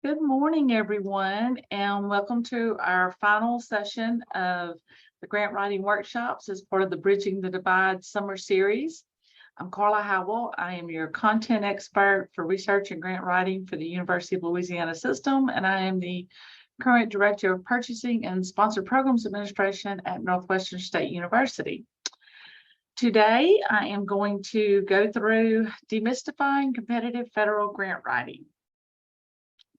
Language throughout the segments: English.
Good morning, everyone, and welcome to our final session of the grant writing workshops as part of the Bridging the Divide summer series. I'm Carla Howell. I am your content expert for research and grant writing for the University of Louisiana system, and I am the current Director of Purchasing and Sponsored Programs Administration at Northwestern State University. Today, I am going to go through demystifying competitive federal grant writing.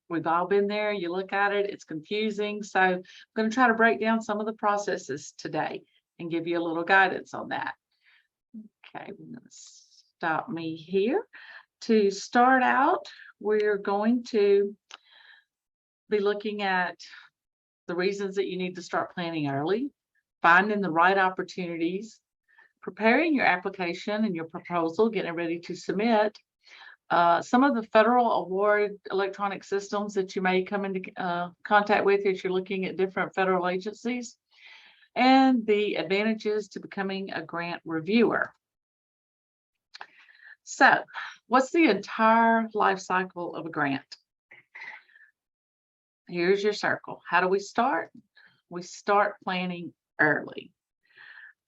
We've all been there. You look at it, it's confusing. So I'm going to try to break down some of the processes today and give you a little guidance on that. Okay, we're going to stop me here. To start out, we're going to be looking at the reasons that you need to start planning early, finding the right opportunities, preparing your application and your proposal, getting ready to submit. Some of the federal award electronic systems that you may come into contact with as you're looking at different federal agencies, and the advantages to becoming a grant reviewer. So, what's the entire life cycle of a grant? Here's your circle. How do we start? We start planning early.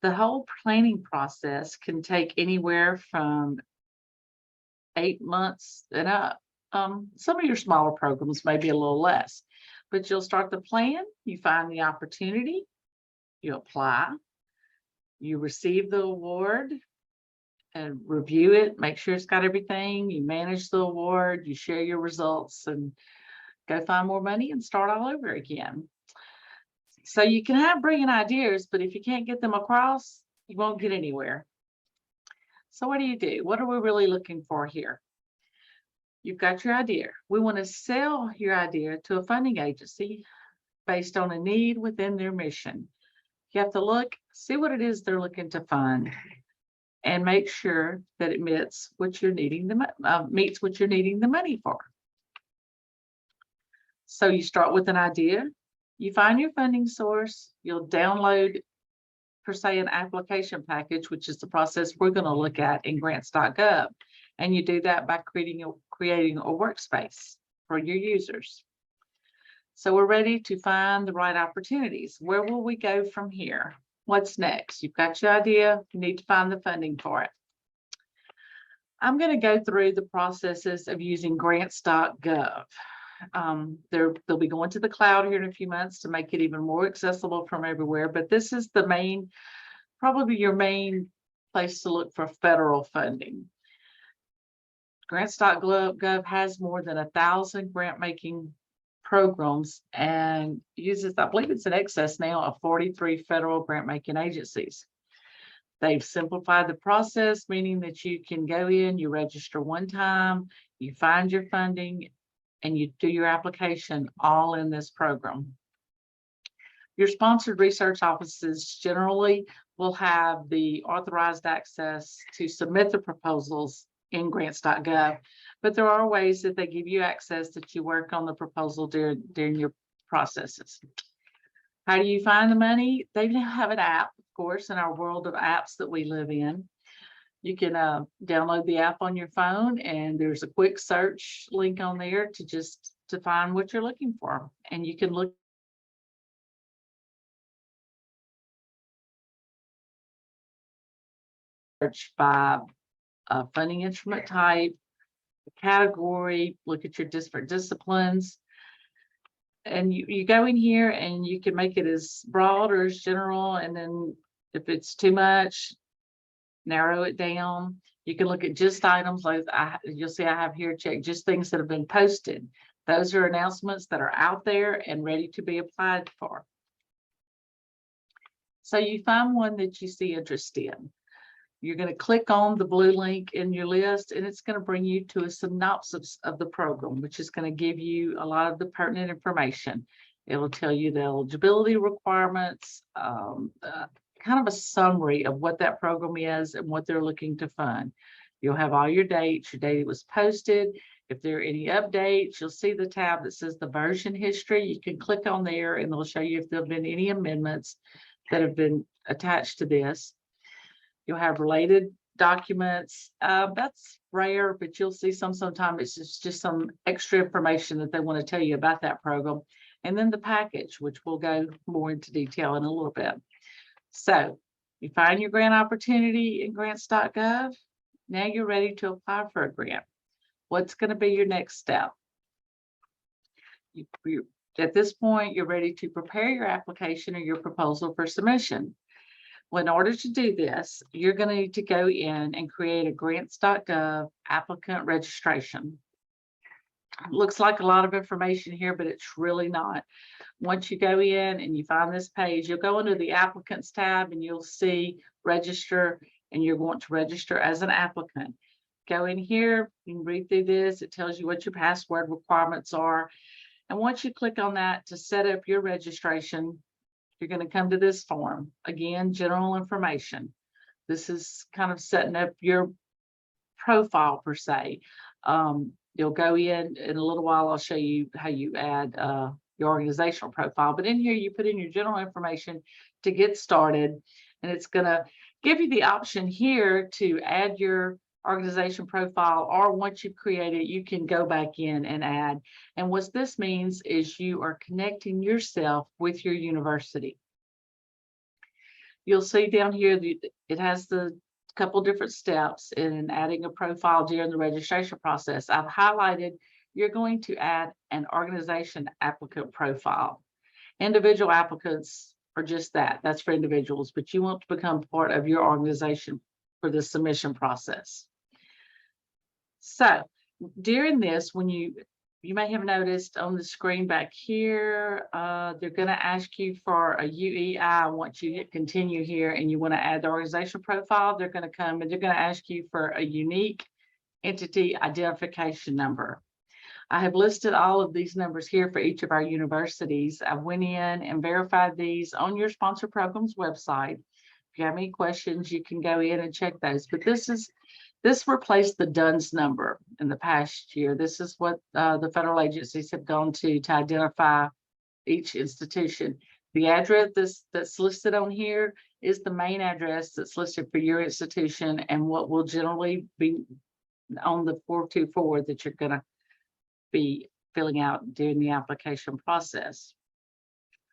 The whole planning process can take anywhere from 8 months and up. Some of your smaller programs may be a little less, but you'll start the plan, you find the opportunity, you apply, you receive the award and review it, make sure it's got everything, you manage the award, you share your results, and go find more money and start all over again. So you can have brilliant ideas, but if you can't get them across, you won't get anywhere. So what do? What are we really looking for here? You've got your idea. We want to sell your idea to a funding agency based on a need within their mission. You have to look, see what it is they're looking to fund, and make sure that it meets what you're needing the money for. So you start with an idea, you find your funding source, you'll download per se an application package, which is the process we're going to look at in Grants.gov. And you do that by creating a workspace for your users. So we're ready to find the right opportunities. Where will we go from here? What's next? You've got your idea, you need to find the funding for it. I'm going to go through the processes of using Grants.gov. They'll be going to the cloud here in a few months to make it even more accessible from everywhere, but this is the main, probably your main place to look for federal funding. Grants.gov has more than 1,000 grant making programs and uses, I believe it's in excess now of 43 federal grant making agencies. They've simplified the process, meaning that you can go in, you register one time, you find your funding, and you do your application all in this program. Your sponsored research offices generally will have the authorized access to submit the proposals in Grants.gov, but there are ways that they give you access that you work on the proposal during your processes. How do you find the money? They now have an app, of course, in our world of apps that we live in. You can download the app on your phone, and there's a quick search link on there to find what you're looking for. And you can look search by funding instrument type, category, look at your different disciplines. And you go in here and you can make it as broad or as general. And then if it's too much, narrow it down. You can look at just items like you'll see I have here check just things that have been posted. Those are announcements that are out there and ready to be applied for. So you find one that you see interest in. You're going to click on the blue link in your list, and it's going to bring you to a synopsis of the program, which is going to give you a lot of the pertinent information. It will tell you the eligibility requirements, kind of a summary of what that program is and what they're looking to fund. You'll have all your dates, your date it was posted. If there are any updates, you'll see the tab that says the version history. You can click on there and they'll show you if there have been any amendments that have been attached to this. You'll have related documents. That's rare, but you'll see sometimes it's just some extra information that they want to tell you about that program. And then the package, which we'll go more into detail in a little bit. So you find your grant opportunity in Grants.gov. Now you're ready to apply for a grant. What's going to be your next step? At this point, you're ready to prepare your application or your proposal for submission. Well, in order to do this, you're going to need to go in and create a Grants.gov applicant registration. Looks like a lot of information here, but it's really not. Once you go in and you find this page, you'll go into the applicants tab and you'll see register, and you're going to register as an applicant. Go in here, you can read through this. It tells you what your password requirements are. And once you click on that to set up your registration, you're going to come to this form. Again, general information. This is kind of setting up your profile per se. You'll go in a little while. I'll show you how you add your organizational profile. But in here, you put in your general information to get started. And it's going to give you the option here to add your organization profile, or once you create it, you can go back in and add. And what this means is you are connecting yourself with your university. You'll see down here that it has the couple different steps in adding a profile during the registration process. I've highlighted you're going to add an organization applicant profile. Individual applicants are just that. That's for individuals, but you want to become part of your organization for the submission process. So during this, when you may have noticed on the screen back here, they're going to ask you for a UEI. Once you hit continue here and you want to add the organization profile, they're going to come and they're going to ask you for a unique entity identification number. I have listed all of these numbers here for each of our universities. I went in and verified these on your sponsor program's website. If you have any questions, you can go in and check those. But this replaced the DUNS number in the past year. This is what the federal agencies have gone to identify each institution. The address that's listed on here is the main address that's listed for your institution and what will generally be on the 424 that you're going to be filling out during the application process.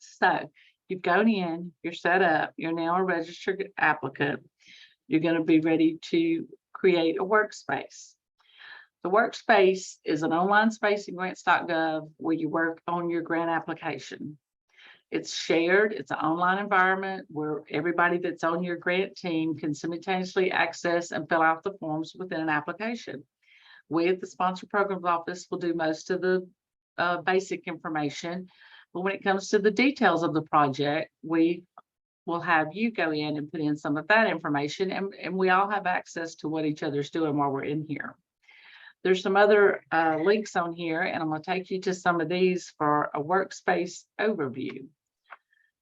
So you've gone in, you're set up, you're now a registered applicant. You're going to be ready to create a workspace. The workspace is an online space in Grants.gov where you work on your grant application. It's shared, it's an online environment where everybody that's on your grant team can simultaneously access and fill out the forms within an application. We at the Sponsor Programs Office will do most of the basic information, but when it comes to the details of the project, we will have you go in and put in some of that information, and we all have access to what each other's doing while we're in here. There's some other links on here, and I'm going to take you to some of these for a workspace overview.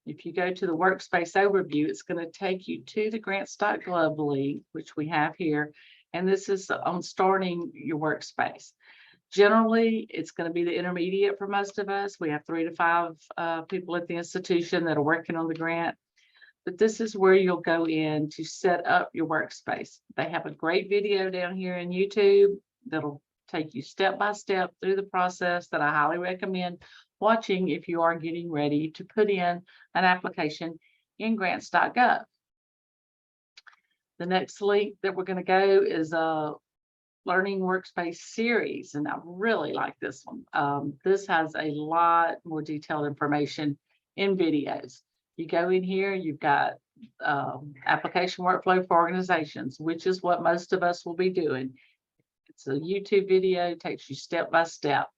If you go to the workspace overview, it's going to take you to the Grants.gov link, which we have here, and this is on starting your workspace. Generally, it's going to be the intermediate for most of us. We have 3 to 5 people at the institution that are working on the grant. But this is where you'll go in to set up your workspace. They have a great video down here in YouTube that'll take you step by step through the process that I highly recommend watching if you are getting ready to put in an application in Grants.gov. The next link that we're going to go is a Learning Workspace series, and I really like this one. This has a lot more detailed information in videos. You go in here, you've got application workflow for organizations, which is what most of us will be doing. It's a YouTube video, takes you step by step.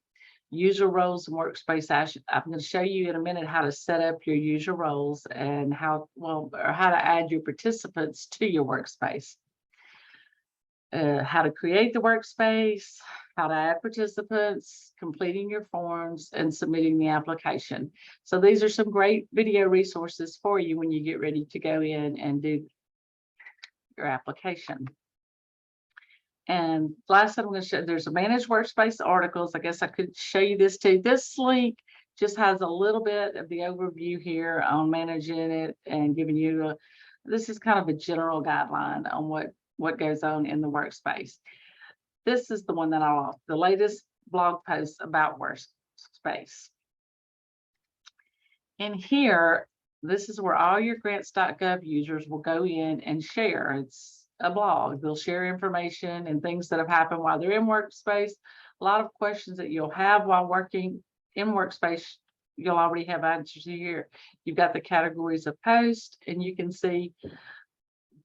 User roles and workspace action. I'm going to show you in a minute how to set up your user roles and how to add your participants to your workspace. How to create the workspace, how to add participants, completing your forms, and submitting the application. So these are some great video resources for you when you get ready to go in and do your application. And last I'm going to show, there's a managed workspace articles. I guess I could show you this too. This link just has a little bit of the overview here on managing it and giving you this is kind of a general guideline on what what goes on in the workspace. This is the one that I lost, the latest blog post about workspace. And here, this is where all your Grants.gov users will go in and share. It's a blog. They'll share information and things that have happened while they're in workspace. A lot of questions that you'll have while working in workspace, you'll already have answers here. You've got the categories of post, and you can see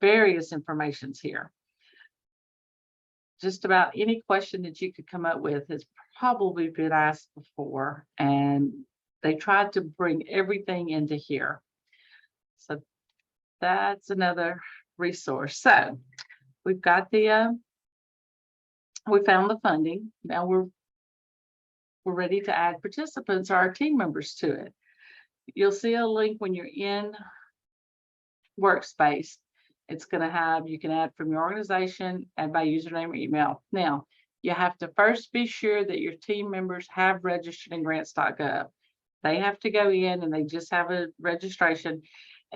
various informations here. Just about any question that you could come up with has probably been asked before, and they tried to bring everything into here. So that's another resource. So we've got the we found the funding. Now we're ready to add participants or our team members to it. You'll see a link when you're in Workspace. It's going to have, you can add from your organization and by username or email. Now, you have to first be sure that your team members have registered in Grants.gov. They have to go in and they just have a registration.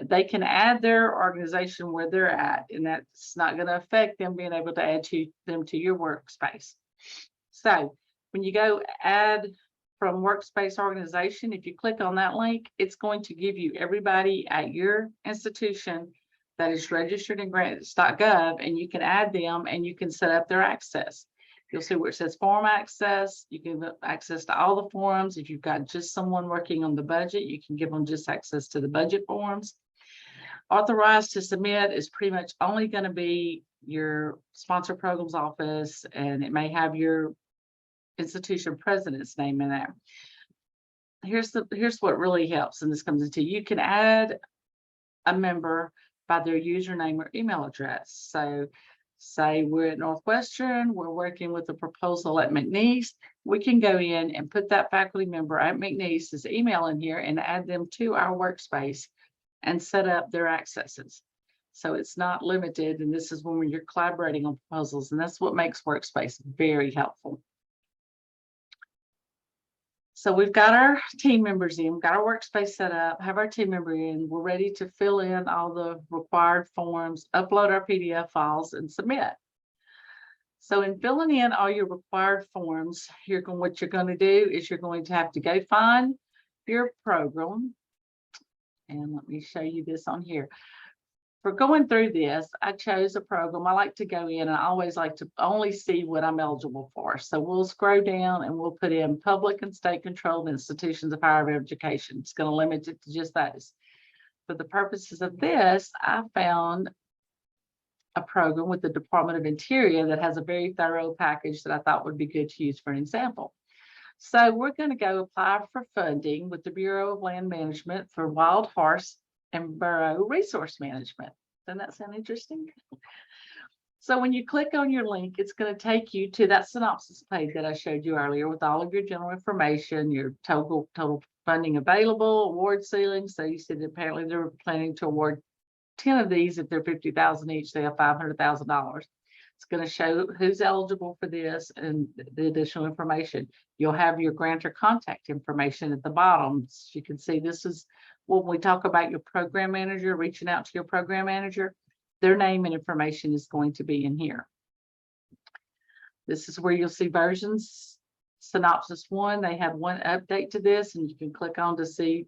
They can add their organization where they're at, and that's not going to affect them being able to add them to your workspace. So when you go add from workspace organization, if you click on that link, it's going to give you everybody at your institution that is registered in Grants.gov, and you can add them and you can set up their access. You'll see where it says form access. You can have access to all the forms. If you've got just someone working on the budget, you can give them just access to the budget forms. Authorized to submit is pretty much only going to be your sponsor programs office, and it may have your institution president's name in there. Here's what really helps, and this comes into, you can add a member by their username or email address. So say we're at Northwestern, we're working with a proposal at McNeese, we can go in and put that faculty member at McNeese's email in here and add them to our workspace and set up their accesses. So it's not limited, and this is when you're collaborating on proposals, and that's what makes Workspace very helpful. So we've got our team members in, we've got our workspace set up, have our team member in, we're ready to fill in all the required forms, upload our PDF files, and submit. So in filling in all your required forms, what you're going to do is you're going to have to go find your program. And let me show you this on here. For going through this, I chose a program. I like to go in and I always like to only see what I'm eligible for. So we'll scroll down and we'll put in public and state controlled institutions of higher education. It's going to limit it to just those. For the purposes of this, I found a program with the Department of Interior that has a very thorough package that I thought would be good to use for an example. So we're going to go apply for funding with the Bureau of Land Management for wild horse and burrow resource management. Doesn't that sound interesting? So when you click on your link, it's going to take you to that synopsis page that I showed you earlier with all of your general information, your total funding available, award ceiling. So you said apparently they're planning to award 10 of these. If they're $50,000 each, they have $500,000. It's going to show who's eligible for this and the additional information. You'll have your grantor contact information at the bottom. So you can see this is when we talk about your program manager, reaching out to your program manager, their name and information is going to be in here. This is where you'll see versions. Synopsis 1, they have one update to this, and you can click on to see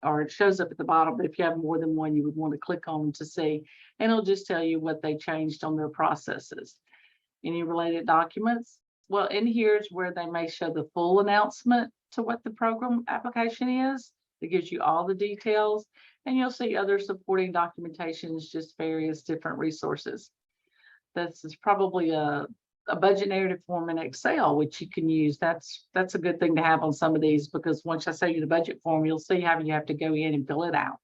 or it shows up at the bottom, but if you have more than one, you would want to click on to see, and it'll just tell you what they changed on their processes. Any related documents? Well, in here is where they may show the full announcement to what the program application is. It gives you all the details, and you'll see other supporting documentations, just various different resources. This is probably a budget narrative form in Excel, which you can use. That's a good thing to have on some of these, because once I show you the budget form, you'll see how you have to go in and fill it out.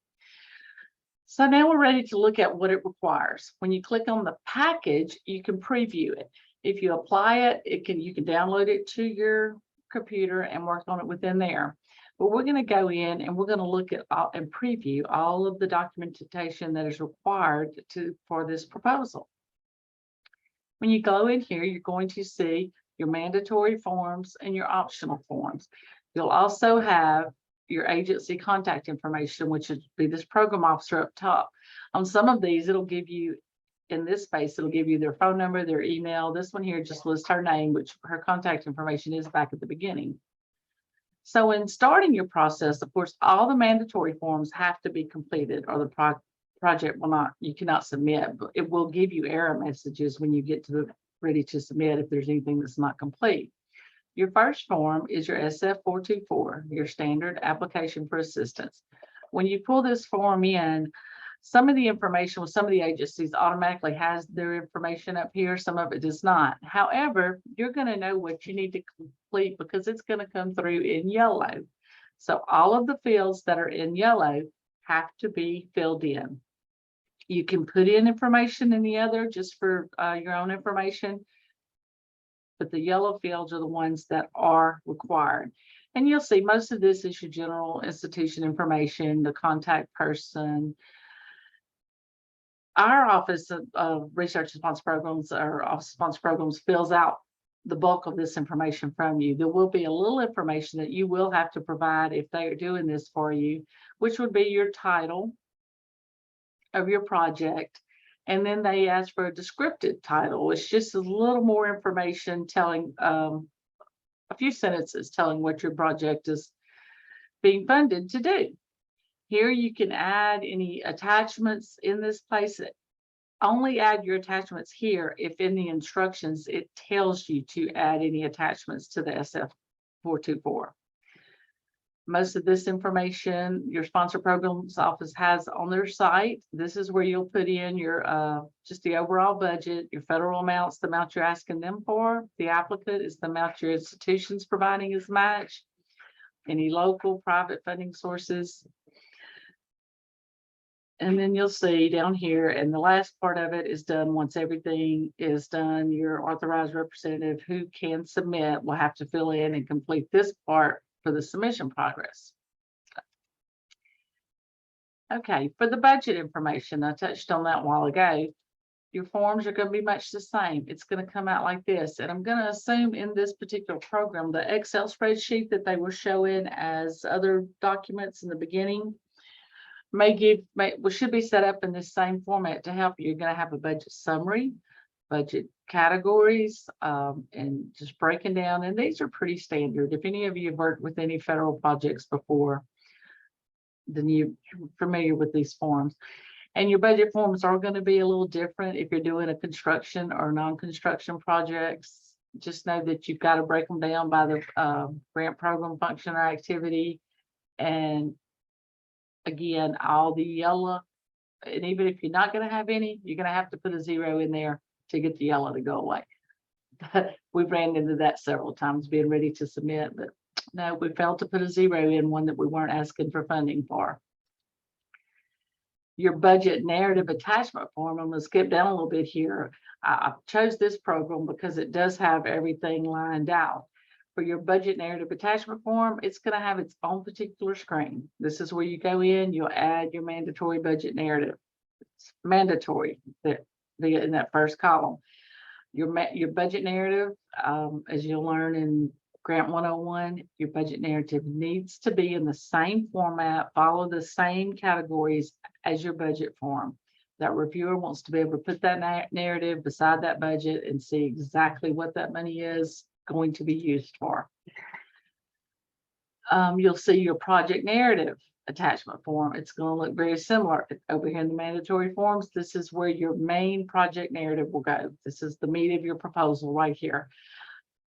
So now we're ready to look at what it requires. When you click on the package, you can preview it. If you apply it, you can download it to your computer and work on it within there. But we're going to go in and we're going to look at and preview all of the documentation that is required for this proposal. When you go in here, you're going to see your mandatory forms and your optional forms. You'll also have your agency contact information, which would be this program officer up top. On some of these, it'll give you in this space, it'll give you their phone number, their email. This one here just lists her name, which her contact information is back at the beginning. So in starting your process, of course, all the mandatory forms have to be completed, or the project will not, you cannot submit, but it will give you error messages when you get to the ready to submit if there's anything that's not complete. Your first form is your SF-424, your standard application for assistance. When you pull this form in, some of the information with some of the agencies automatically has their information up here. Some of it does not. However, you're going to know what you need to complete because it's going to come through in yellow. So all of the fields that are in yellow have to be filled in. You can put in information in the other just for your own information, but the yellow fields are the ones that are required. And you'll see most of this is your general institution information, the contact person. Our Office of Research and Sponsor Programs, or Office of Sponsor Programs, fills out the bulk of this information from you. There will be a little information that you will have to provide if they are doing this for you, which would be your title of your project. And then they ask for a descriptive title. It's just a little more information telling a few sentences telling what your project is being funded to do. Here you can add any attachments in this place. Only add your attachments here if in the instructions it tells you to add any attachments to the SF-424. Most of this information your sponsor programs office has on their site. This is where you'll put in your just the overall budget, your federal amounts, the amount you're asking them for. The applicant is the amount your institution's providing as match. Any local private funding sources. And then you'll see down here, and the last part of it is done once everything is done. Your authorized representative who can submit will have to fill in and complete this part for the submission progress. Okay, for the budget information, I touched on that a while ago. Your forms are going to be much the same. It's going to come out like this. And I'm going to assume in this particular program, the Excel spreadsheet that they were showing as other documents in the beginning should be set up in this same format to help you. You're going to have a budget summary, budget categories, and just breaking down. And these are pretty standard. If any of you have worked with any federal projects before, then you're familiar with these forms. And your budget forms are going to be a little different if you're doing a construction or non-construction projects. Just know that you've got to break them down by the grant program function or activity. And again, all the yellow, and even if you're not going to have any, you're going to have to put a 0 in there to get the yellow to go away. We've ran into that several times being ready to submit, but no, we failed to put a 0 in one that we weren't asking for funding for. Your budget narrative attachment form, I'm going to skip down a little bit here. I chose this program because it does have everything lined out. For your budget narrative attachment form, it's going to have its own particular screen. This is where you go in, you'll add your mandatory budget narrative. It's mandatory that in that first column. Your budget narrative, as you'll learn in Grant 101, your budget narrative needs to be in the same format, follow the same categories as your budget form. That reviewer wants to be able to put that narrative beside that budget and see exactly what that money is going to be used for. You'll see your project narrative attachment form. It's going to look very similar over here in the mandatory forms. This is where your main project narrative will go. This is the meat of your proposal right here.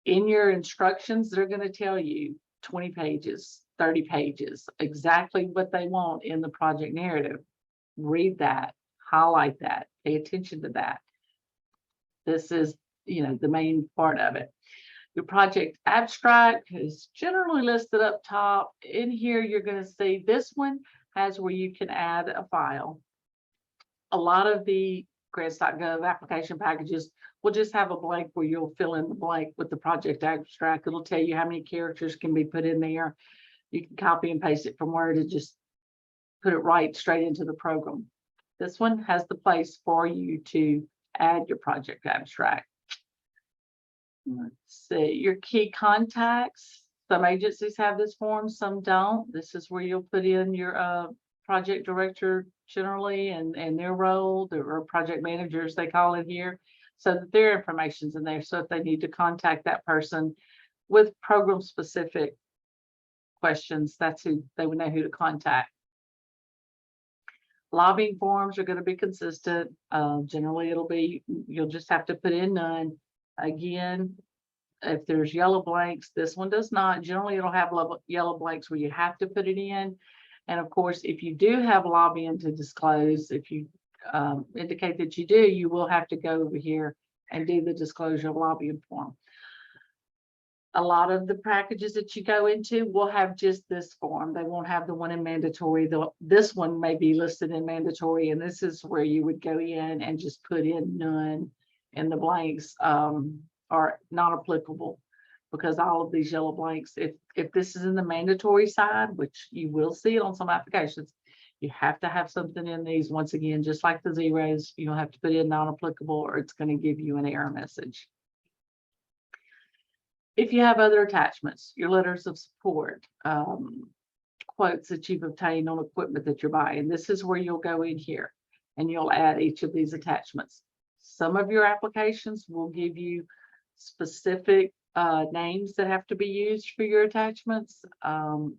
In your instructions, they're going to tell you 20 pages, 30 pages, exactly what they want in the project narrative. Read that, highlight that, pay attention to that. This is, the main part of it. Your project abstract is generally listed up top. In here, you're going to see this one has where you can add a file. A lot of the Grants.gov application packages will just have a blank where you'll fill in the blank with the project abstract. It'll tell you how many characters can be put in there. You can copy and paste it from Word and just put it right straight into the program. This one has the place for you to add your project abstract. Let's see, your key contacts. Some agencies have this form, some don't. This is where you'll put in your project director generally and their role, or project managers, they call it here, so that their information's in there. So if they need to contact that person with program specific questions, that's who they would know who to contact. Lobbying forms are going to be consistent. Generally, you'll just have to put in none. Again, if there's yellow blanks, this one does not. Generally, it'll have yellow blanks where you have to put it in. And of course, if you do have lobbying to disclose, if you indicate that you do, you will have to go over here and do the disclosure of lobbying form. A lot of the packages that you go into will have just this form. They won't have the one in mandatory. This one may be listed in mandatory, and this is where you would go in and just put in none, and the blanks are not applicable, because all of these yellow blanks, if this is in the mandatory side, which you will see it on some applications, you have to have something in these. Once again, just like the zeros, you'll have to put in non-applicable, or it's going to give you an error message. If you have other attachments, your letters of support, quotes that you've obtained on equipment that you're buying, this is where you'll go in here and you'll add each of these attachments. Some of your applications will give you specific names that have to be used for your attachments, down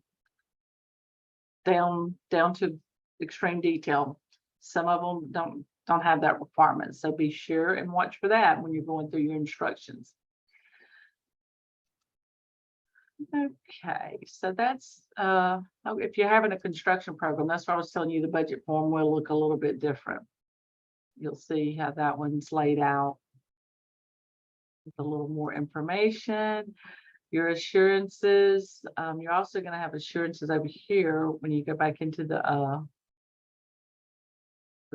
to extreme detail. Some of them don't have that requirement, so be sure and watch for that when you're going through your instructions. Okay, so that's if you're having a construction program, that's why I was telling you the budget form will look a little bit different. You'll see how that one's laid out with a little more information. Your assurances, you're also going to have assurances over here when you go back into the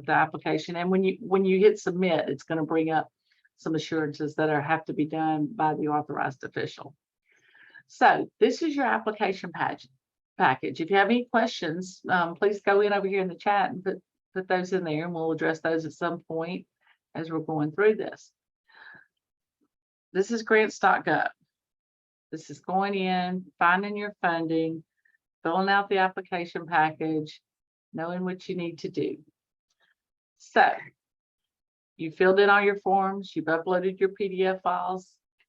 application, and when you hit submit, it's going to bring up some assurances that have to be done by the authorized official. So this is your application package. If you have any questions, please go in over here in the chat and put those in there, and we'll address those at some point as we're going through this. This is Grants.gov. This is going in, finding your funding, filling out the application package, knowing what you need to do. So you filled in all your forms, you've uploaded your PDF files,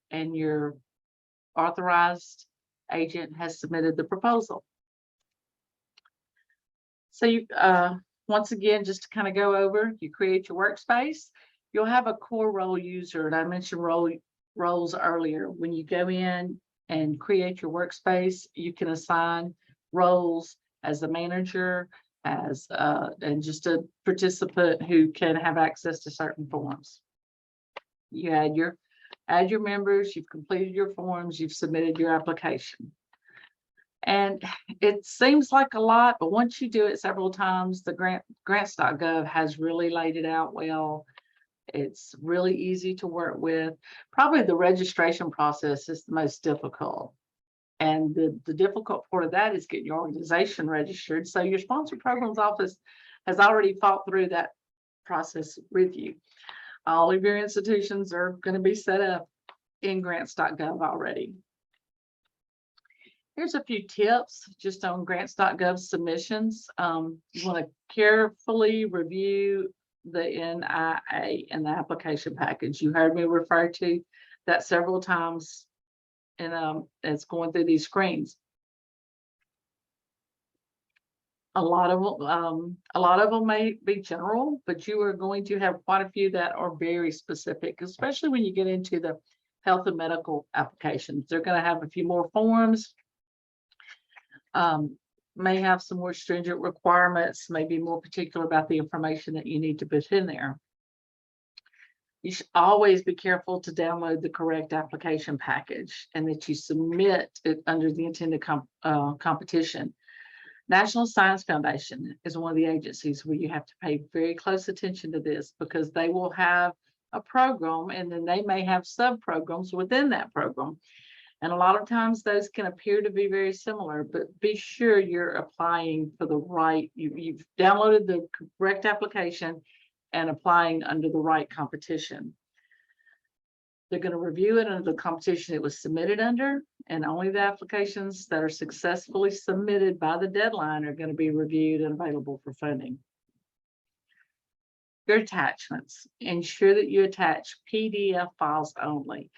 and your authorized agent has submitted the proposal. So you once again, just to kind of go over, you create your workspace. You'll have a core role user, and I mentioned roles earlier. When you go in and create your workspace, you can assign roles as a manager, as and just a participant who can have access to certain forms. You add your members, you've completed your forms, you've submitted your application. And it seems like a lot, but once you do it several times, the Grants.gov has really laid it out well. It's really easy to work with. Probably the registration process is the most difficult. And the difficult part of that is getting your organization registered. So your sponsor programs office has already fought through that process with you. All of your institutions are going to be set up in Grants.gov already. Here's a few tips just on Grants.gov submissions. You want to carefully review the NIA and the application package. You heard me refer to that several times, and it's going through these screens. A lot of them may be general, but you are going to have quite a few that are very specific, especially when you get into the health and medical applications. They're going to have a few more forms, may have some more stringent requirements, may be more particular about the information that you need to put in there. You should always be careful to download the correct application package and that you submit it under the intended competition. National Science Foundation is one of the agencies where you have to pay very close attention to this, because they will have a program and then they may have sub-programs within that program. And a lot of times those can appear to be very similar, but be sure you're applying for the right, you've downloaded the correct application and applying under the right competition. They're going to review it under the competition it was submitted under, and only the applications that are successfully submitted by the deadline are going to be reviewed and available for funding. your attachments. Ensure that you attach PDF files only.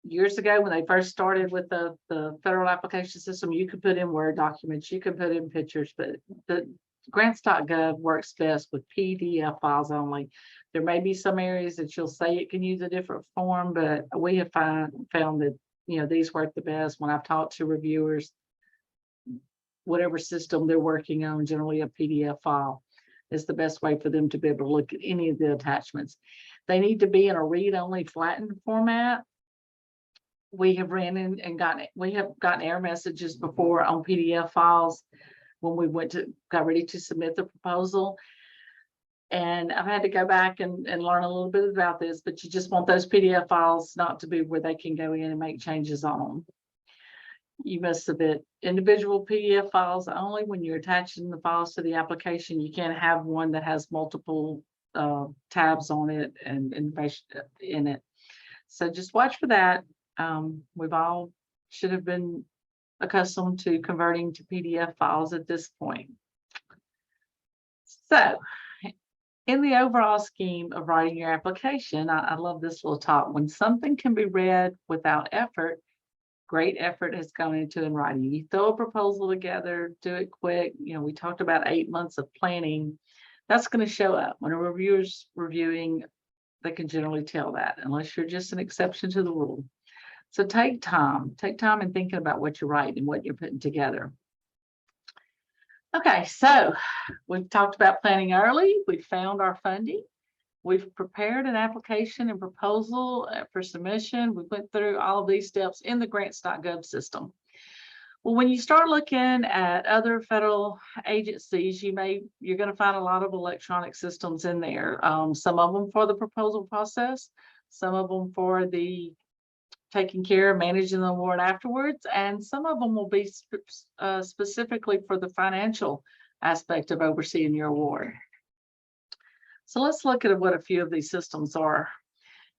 Years ago, when they first started with the federal application system, you could put in Word documents, you could put in pictures, but the Grants.gov works best with PDF files only. There may be some areas that you'll say it can use a different form, but we have found that, you know, these work the best. When I've talked to reviewers, whatever system they're working on, generally a PDF file is the best way for them to be able to look at any of the attachments. They need to be in a read-only flattened format. We have ran in and gotten error messages before on PDF files when we got ready to submit the proposal. And I've had to go back and learn a little bit about this, but you just want those PDF files not to be where they can go in and make changes on them. You must submit individual PDF files only when you're attaching the files to the application. You can't have one that has multiple tabs on it and information in it. So just watch for that. We've all should have been accustomed to converting to PDF files at this point. So in the overall scheme of writing your application, I love this little top. When something can be read without effort, great effort has gone into in writing. You throw a proposal together, do it quick. You know, we talked about 8 months of planning. That's going to show up when a reviewer's reviewing. They can generally tell that, unless you're just an exception to the rule. So take time in thinking about what you're writing and what you're putting together. Okay, so we've talked about planning early. We've found our funding. We've prepared an application and proposal for submission. We went through all of these steps in the Grants.gov system. Well, when you start looking at other federal agencies, you're going to find a lot of electronic systems in there. Some of them for the proposal process, some of them for the taking care of managing the award afterwards, and some of them will be specifically for the financial aspect of overseeing your award. So let's look at what a few of these systems are.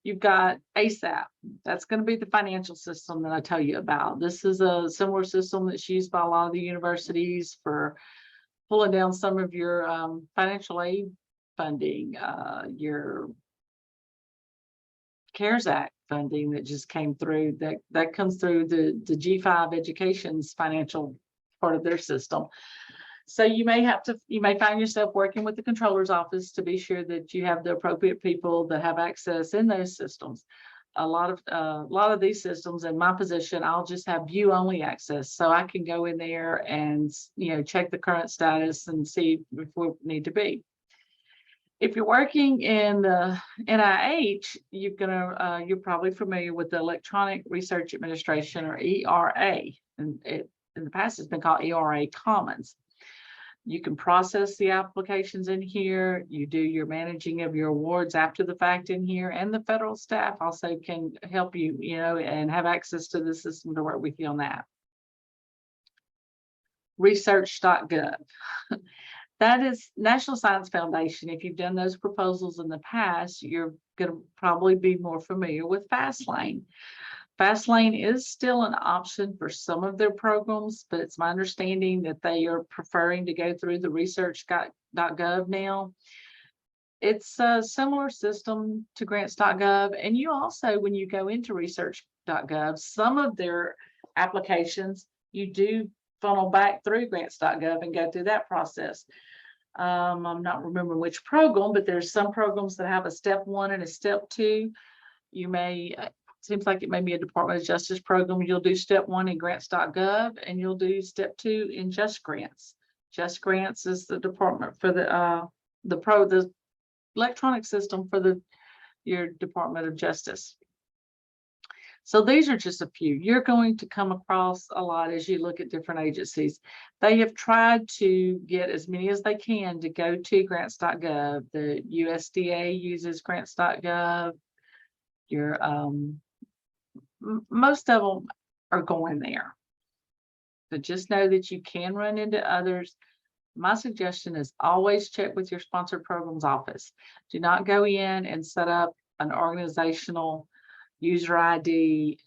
You've got ASAP. That's going to be the financial system that I tell you about. This is a similar system that's used by a lot of the universities for pulling down some of your financial aid funding, your CARES Act funding that just came through. That comes through the G5 Education's financial part of their system. So you may find yourself working with the controller's office to be sure that you have the appropriate people that have access in those systems. A lot of these systems, in my position, I'll just have view only access, so I can go in there and check the current status and see if we need to be. If you're working in the NIH, you're probably familiar with the Electronic Research Administration, or ERA, and in the past it's been called ERA Commons. You can process the applications in here. You do your managing of your awards after the fact in here, and the federal staff also can help you, and have access to the system to work with you on that. Research.gov. That is National Science Foundation. If you've done those proposals in the past, you're going to probably be more familiar with FastLane. FastLane is still an option for some of their programs, but it's my understanding that they are preferring to go through the research.gov now. It's a similar system to Grants.gov, and you also, when you go into research.gov, some of their applications, you do funnel back through Grants.gov and go through that process. I'm not remembering which program, but there's some programs that have a step 1 and a step 2. You may, seems like it may be a Department of Justice program. You'll do step 1 in Grants.gov, and you'll do step 2 in Just Grants. Just Grants is the department for the electronic system for your Department of Justice. So these are just a few. You're going to come across a lot as you look at different agencies. They have tried to get as many as they can to go to Grants.gov. The USDA uses Grants.gov. Most of them are going there. But just know that you can run into others. My suggestion is always check with your sponsored programs office. Do not go in and set up an organizational user ID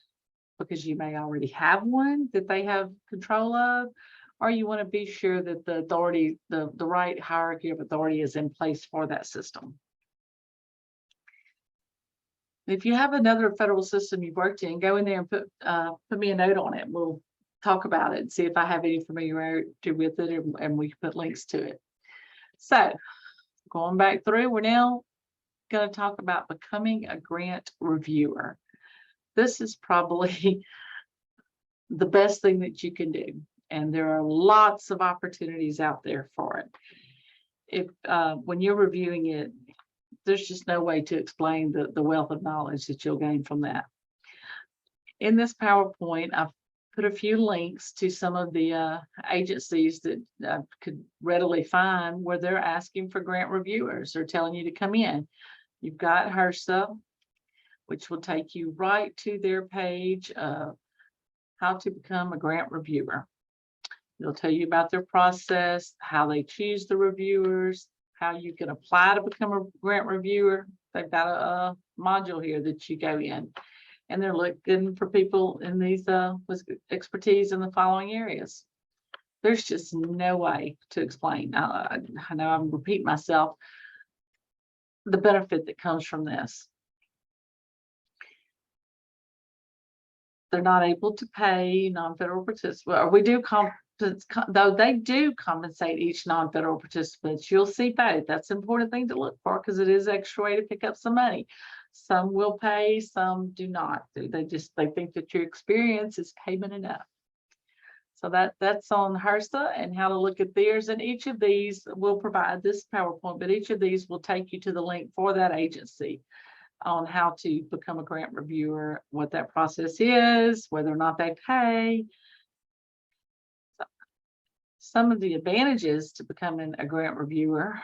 because you may already have one that they have control of, or you want to be sure that the authority, the right hierarchy of authority is in place for that system. If you have another federal system you've worked in, go in there and put me a note on it. We'll talk about it and see if I have any familiarity with it, and we can put links to it. So going back through, we're now going to talk about becoming a grant reviewer. This is probably the best thing that you can do, and there are lots of opportunities out there for it. If when you're reviewing it, there's just no way to explain the wealth of knowledge that you'll gain from that. In this PowerPoint, I've put a few links to some of the agencies that I could readily find where they're asking for grant reviewers. They're telling you to come in. You've got HRSA, which will take you right to their page of how to become a grant reviewer. They'll tell you about their process, how they choose the reviewers, how you can apply to become a grant reviewer. They've got a module here that you go in, and they're looking for people in these with expertise in the following areas. There's just no way to explain. I know I'm repeating myself, the benefit that comes from this. They're not able to pay non-federal participants, or we do though they do compensate each non-federal participant. You'll see both. That's an important thing to look for, because it is an extra way to pick up some money. Some will pay, some do not. They think that your experience is payment enough. So that's on HRSA and how to look at theirs. And each of these will provide this PowerPoint, but each of these will take you to the link for that agency on how to become a grant reviewer, what that process is, whether or not they pay. Some of the advantages to becoming a grant reviewer: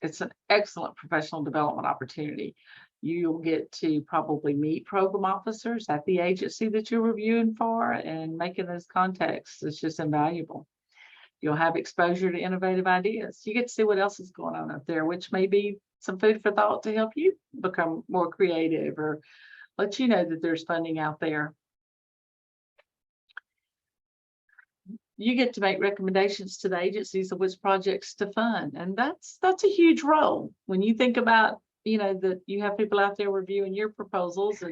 it's an excellent professional development opportunity. You'll get to probably meet program officers at the agency that you're reviewing for, and making those contacts is just invaluable. You'll have exposure to innovative ideas. You get to see what else is going on out there, which may be some food for thought to help you become more creative, or let you know that there's funding out there. You get to make recommendations to the agencies of which projects to fund, and that's a huge role when you think about, that you have people out there reviewing your proposals,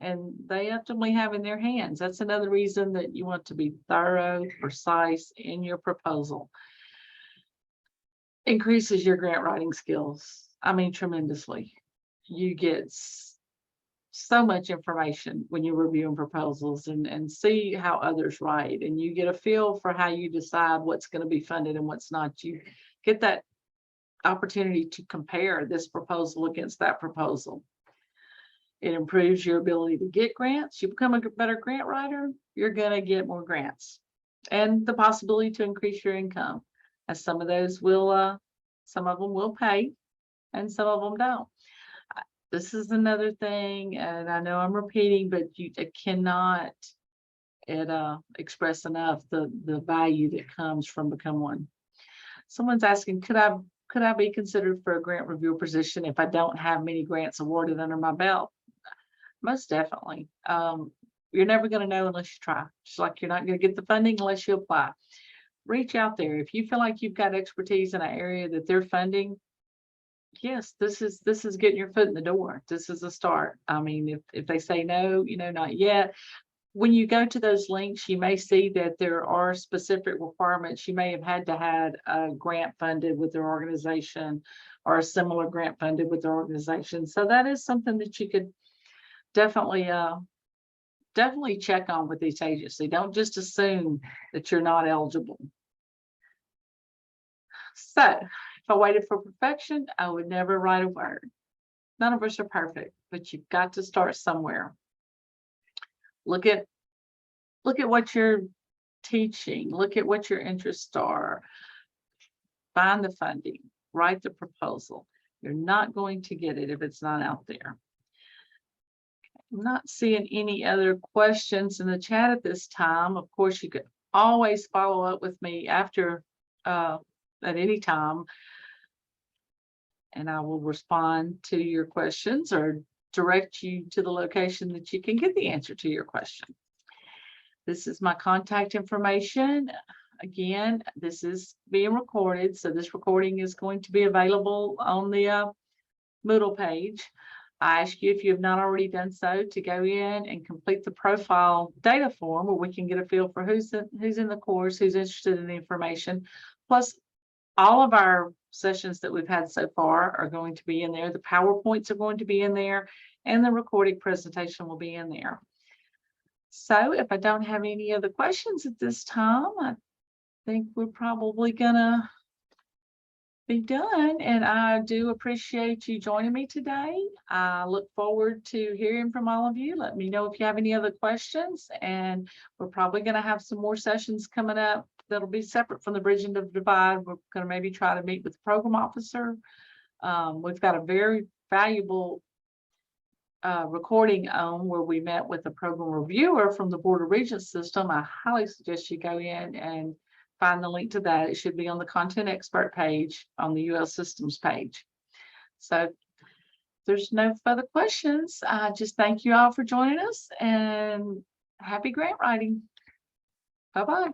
and they ultimately have in their hands. That's another reason that you want to be thorough, precise in your proposal. Increases your grant writing skills. I mean, tremendously. You get so much information when you're reviewing proposals, and see how others write, and you get a feel for how you decide what's going to be funded and what's not. You get that opportunity to compare this proposal against that proposal. It improves your ability to get grants. You become a better grant writer, you're going to get more grants, and the possibility to increase your income, as some of those will some of them will pay and some of them don't. This is another thing, and I know I'm repeating, but you cannot express enough the value that comes from becoming one. Someone's asking, could I be considered for a grant review position if I don't have many grants awarded under my belt? Most definitely. You're never going to know unless you try. Just like you're not going to get the funding unless you apply. Reach out there. If you feel like you've got expertise in an area that they're funding, yes, this is getting your foot in the door. This is a start. I mean, if they say no, not yet. When you go to those links, you may see that there are specific requirements. You may have had to have a grant funded with their organization, or a similar grant funded with their organization. So that is something that you could definitely check on with each agency. Don't just assume that you're not eligible. So if I waited for perfection, I would never write a word. None of us are perfect, but you've got to start somewhere. Look at what you're teaching. Look at what your interests are. Find the funding. Write the proposal. You're not going to get it if it's not out there. I'm not seeing any other questions in the chat at this time. Of course, you could always follow up with me after at any time, and I will respond to your questions or direct you to the location that you can get the answer to your question. This is my contact information. Again, this is being recorded, so this recording is going to be available on the Moodle page. I ask you, if you have not already done so, to go in and complete the profile data form where we can get a feel for who's in the course, who's interested in the information. Plus, all of our sessions that we've had so far are going to be in there. The PowerPoints are going to be in there, and the recorded presentation will be in there. So if I don't have any other questions at this time, I think we're probably gonna be done, and I do appreciate you joining me today. I look forward to hearing from all of you. Let me know if you have any other questions, and we're probably going to have some more sessions coming up that'll be separate from the Bridging the Divide. We're going to maybe try to meet with the program officer. We've got a very valuable recording on where we met with a program reviewer from the Board of Regents system. I highly suggest you go in and find the link to that. It should be on the content expert page on the UL systems page. So if there's no further questions, I just thank you all for joining us, and happy grant writing. Bye-bye.